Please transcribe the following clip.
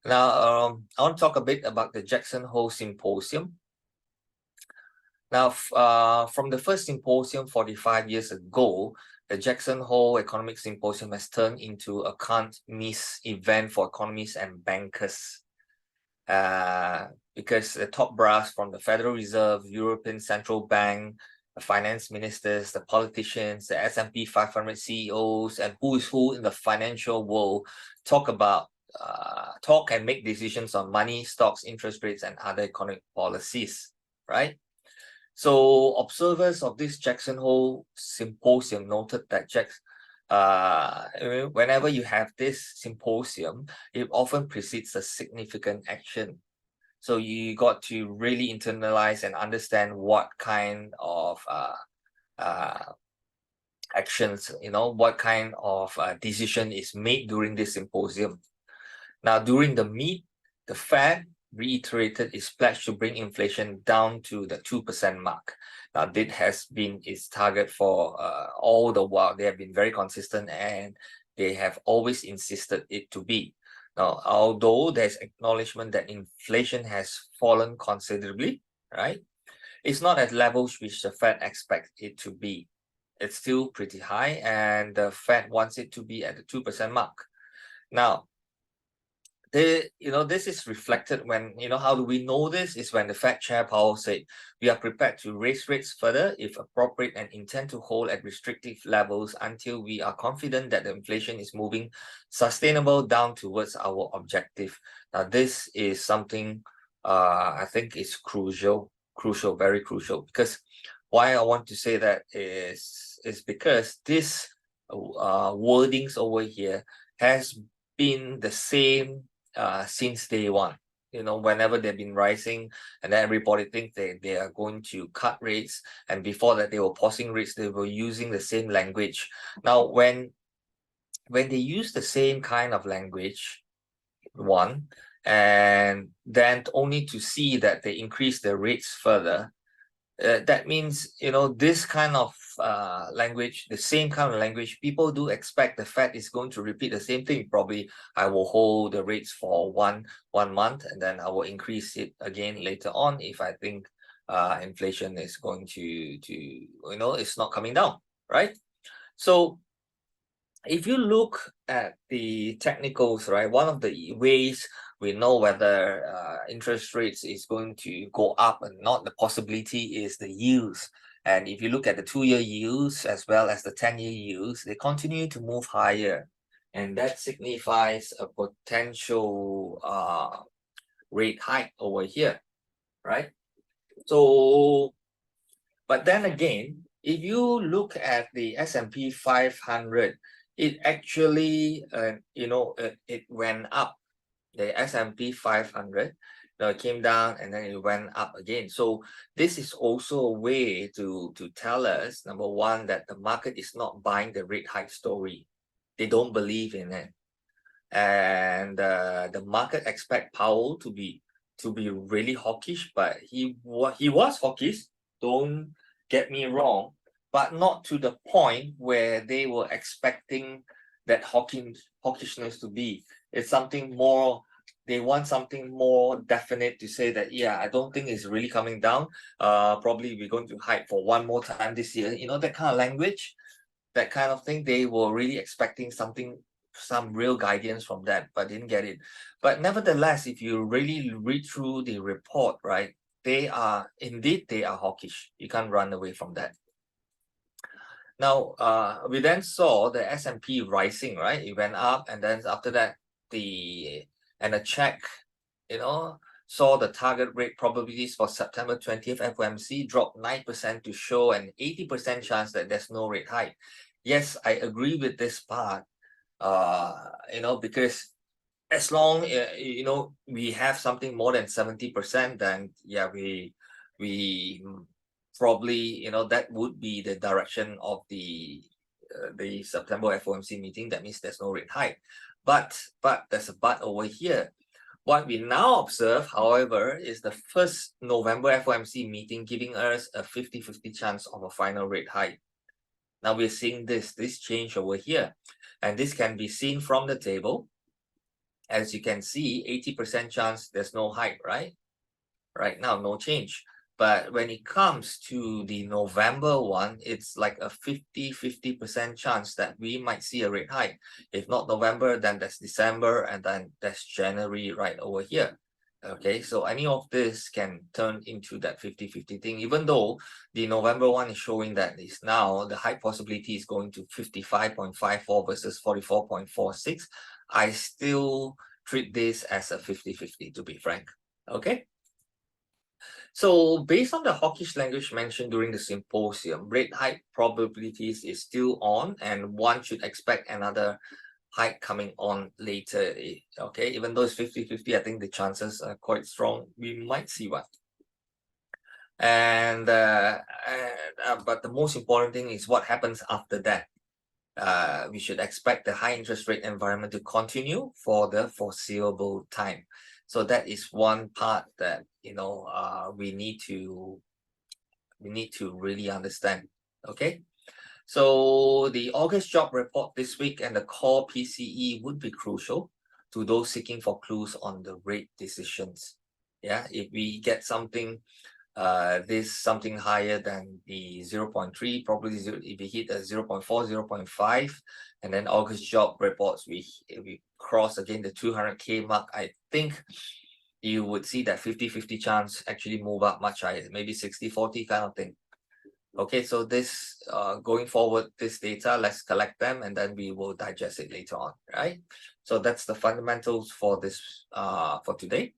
Now, I want to talk a bit about the Jackson Hole Symposium. Now, from the first symposium 45 years ago, the Jackson Hole Economic Symposium has turned into a can't-miss event for economists and bankers. Because the top brass from the Federal Reserve, European Central Bank, the finance ministers, the politicians, the S&P 500 CEOs, and who is who in the financial world talk and make decisions on money, stocks, interest rates, and other economic policies, right? So observers of this Jackson Hole Symposium noted that whenever you have this symposium, it often precedes a significant action. So you got to really internalize and understand what kind of actions, what kind of decision is made during this symposium. Now, during the meet, the Fed reiterated its pledge to bring inflation down to the 2% mark. Now, this has been its target for all the while. They have been very consistent and they have always insisted it to be. Now, although there's acknowledgement that inflation has fallen considerably, right? It's not at levels which the Fed expects it to be. It's still pretty high, and the Fed wants it to be at the 2% mark. Now, this is reflected when, how do we know this? Is when the Fed Chair Powell said, we are prepared to raise rates further if appropriate and intend to hold at restrictive levels until we are confident that the inflation is moving sustainable down towards our objective. Now, this is something I think is crucial, very crucial, because why I want to say that is because this wordings over here has been the same since day one. Whenever they've been rising, and then everybody thinks they are going to cut rates, and before that they were pausing rates, they were using the same language. Now, when they use the same kind of language, and then only to see that they increase the rates further, that means, this kind of language, the same kind of language, people do expect the Fed is going to repeat the same thing. Probably, I will hold the rates for one month, and then I will increase it again later on if I think inflation is going to it's not coming down, right? So if you look at the technicals, right, one of the ways we know whether interest rates is going to go up and not, the possibility is the yields. And if you look at the 2-year yields as well as the 10-year yields, they continue to move higher. And that signifies a potential rate hike over here, right? So, but then again, if you look at the S&P 500, it actually, it went up. The S&P 500, it came down and then it went up again. So this is also a way to tell us, number one, that the market is not buying the rate hike story. They don't believe in it. And the market expect Powell to be really hawkish, but he was hawkish, don't get me wrong, but not to the point where they were expecting that hawkishness to be. It's something more, they want something more definite to say that, yeah, I don't think it's really coming down. Probably we're going to hike for one more time this year. That kind of language, that kind of thing. They were really expecting some real guidance from that, but didn't get it. But nevertheless, if you really read through the report, right, they are hawkish. You can't run away from that. Now, we then saw the S&P rising, right? It went up, and then after that, the check, saw the target rate probabilities for September 20th FOMC drop 9% to show an 80% chance that there's no rate hike. Yes, I agree with this part, because as long we have something more than 70%, then yeah, we probably, that would be the direction of the September FOMC meeting. That means there's no rate hike. But there's a but over here. What we now observe, however, is the first November FOMC meeting giving us a 50-50 chance of a final rate hike. Now we're seeing this change over here. And this can be seen from the table. as you can see, 80% chance there's no hike, right? Right now, no change. But when it comes to the November one, it's like a 50% chance that we might see a rate hike. If not November, then that's December, and then that's January right over here. Okay, so any of this can turn into that 50-50 thing, even though the November one is showing that is now the high possibility is going to 55.54 versus 44.46. I still treat this as a 50-50, to be frank. Okay. So based on the Hawkish language mentioned during the symposium, rate hike probabilities is still on, and one should expect another hike coming on later. Okay, even though it's 50-50, I think the chances are quite strong. We might see one. But the most important thing is what happens after that. We should expect the high interest rate environment to continue for the foreseeable time. So that is one part that we need to really understand. Okay, so the August job report this week and the core PCE would be crucial to those seeking for clues on the rate decisions. Yeah, if we get something something higher than the 0.3, probably if we hit a 0.4, 0.5, and then August job reports, we cross again the 200K mark, I think you would see that 50-50 chance actually move up much higher, maybe 60-40 kind of thing. Okay, so this going forward, this data, let's collect them and then we will digest it later on, right? So that's the fundamentals for this for today.